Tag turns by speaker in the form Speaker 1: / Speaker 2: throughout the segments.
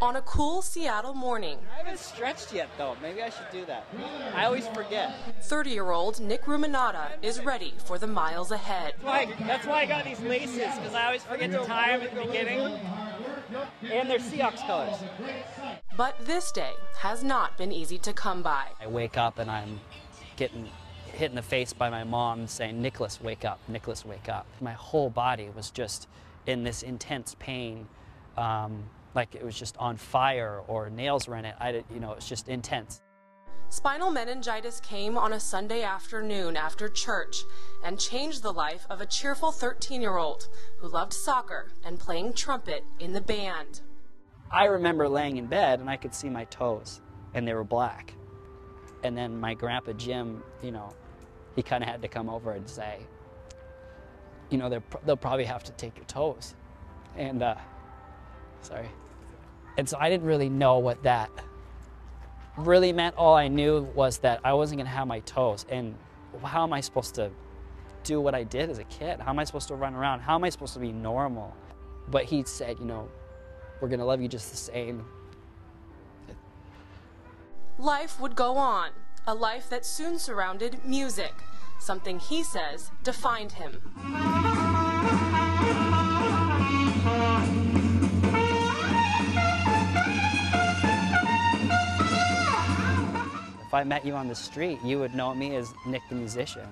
Speaker 1: On a cool Seattle morning,
Speaker 2: I haven't stretched yet, though. Maybe I should do that. I always forget.
Speaker 1: 30-year-old Nick Roumonada is ready for the miles ahead.
Speaker 2: That's why I got these laces, because I always forget to tie them at the beginning. And they're Seahawks colors.
Speaker 1: But this day has not been easy to come by.
Speaker 3: I wake up and I'm getting hit in the face by my mom saying, "Nicholas, wake up, Nicholas, wake up." My whole body was just in this intense pain, like it was just on fire or nails were in it. It's just intense.
Speaker 1: Spinal meningitis came on a Sunday afternoon after church and changed the life of a cheerful 13-year-old who loved soccer and playing trumpet in the band.
Speaker 3: I remember laying in bed and I could see my toes and they were black. And then my grandpa Jim, he kind of had to come over and say, they'll probably have to take your toes. And, sorry. And so I didn't really know what that really meant. All I knew was that I wasn't going to have my toes. And how am I supposed to do what I did as a kid? How am I supposed to run around? How am I supposed to be normal? But he said, we're going to love you just the same.
Speaker 1: Life would go on, a life that soon surrounded music, something he says defined him.
Speaker 3: If I met you on the street, you would know me as Nick the musician.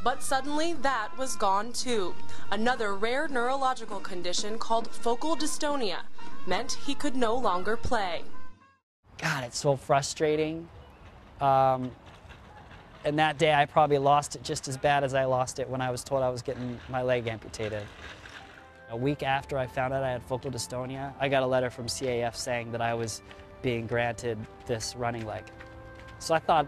Speaker 1: But suddenly that was gone too. Another rare neurological condition called focal dystonia meant he could no longer play.
Speaker 3: God, it's so frustrating. And that day I probably lost it just as bad as I lost it when I was told I was getting my leg amputated. A week after I found out I had focal dystonia, I got a letter from CAF saying that I was being granted this running leg. So I thought,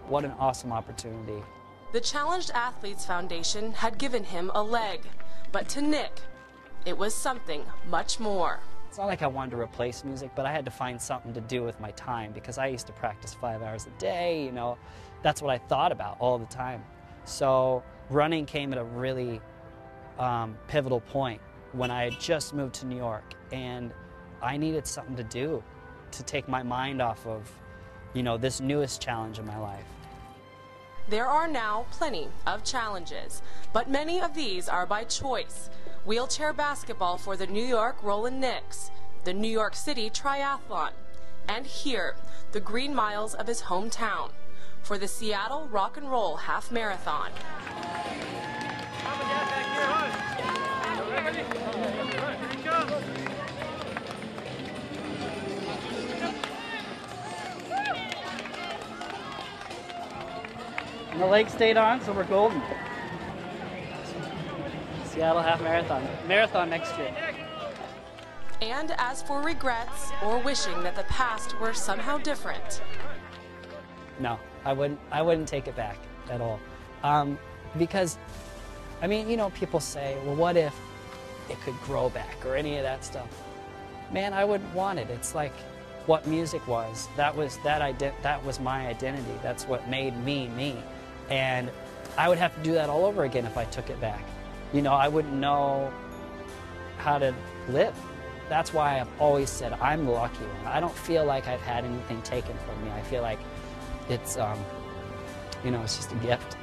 Speaker 3: what an awesome opportunity.
Speaker 1: The Challenged Athletes Foundation had given him a leg, but to Nick, it was something much more.
Speaker 3: It's not like I wanted to replace music, but I had to find something to do with my time because I used to practice 5 hours a day, That's what I thought about all the time. So running came at a really pivotal point when I had just moved to New York and I needed something to do to take my mind off of, this newest challenge in my life.
Speaker 1: There are now plenty of challenges, but many of these are by choice. Wheelchair basketball for the New York Rollin' Knicks, the New York City Triathlon, and here, the Green Miles of his hometown, for the Seattle Rock and Roll Half Marathon.
Speaker 3: And the leg stayed on, so we're golden. Seattle Half Marathon. Marathon next year.
Speaker 1: And as for regrets or wishing that the past were somehow different.
Speaker 3: No, I wouldn't take it back at all. Because, people say, well, what if it could grow back or any of that stuff? Man, I wouldn't want it. It's like what music was. That was my identity. That's what made me me. And I would have to do that all over again if I took it back. I wouldn't know how to live. That's why I've always said I'm the lucky one. I don't feel like I've had anything taken from me. I feel like it's, it's just a gift.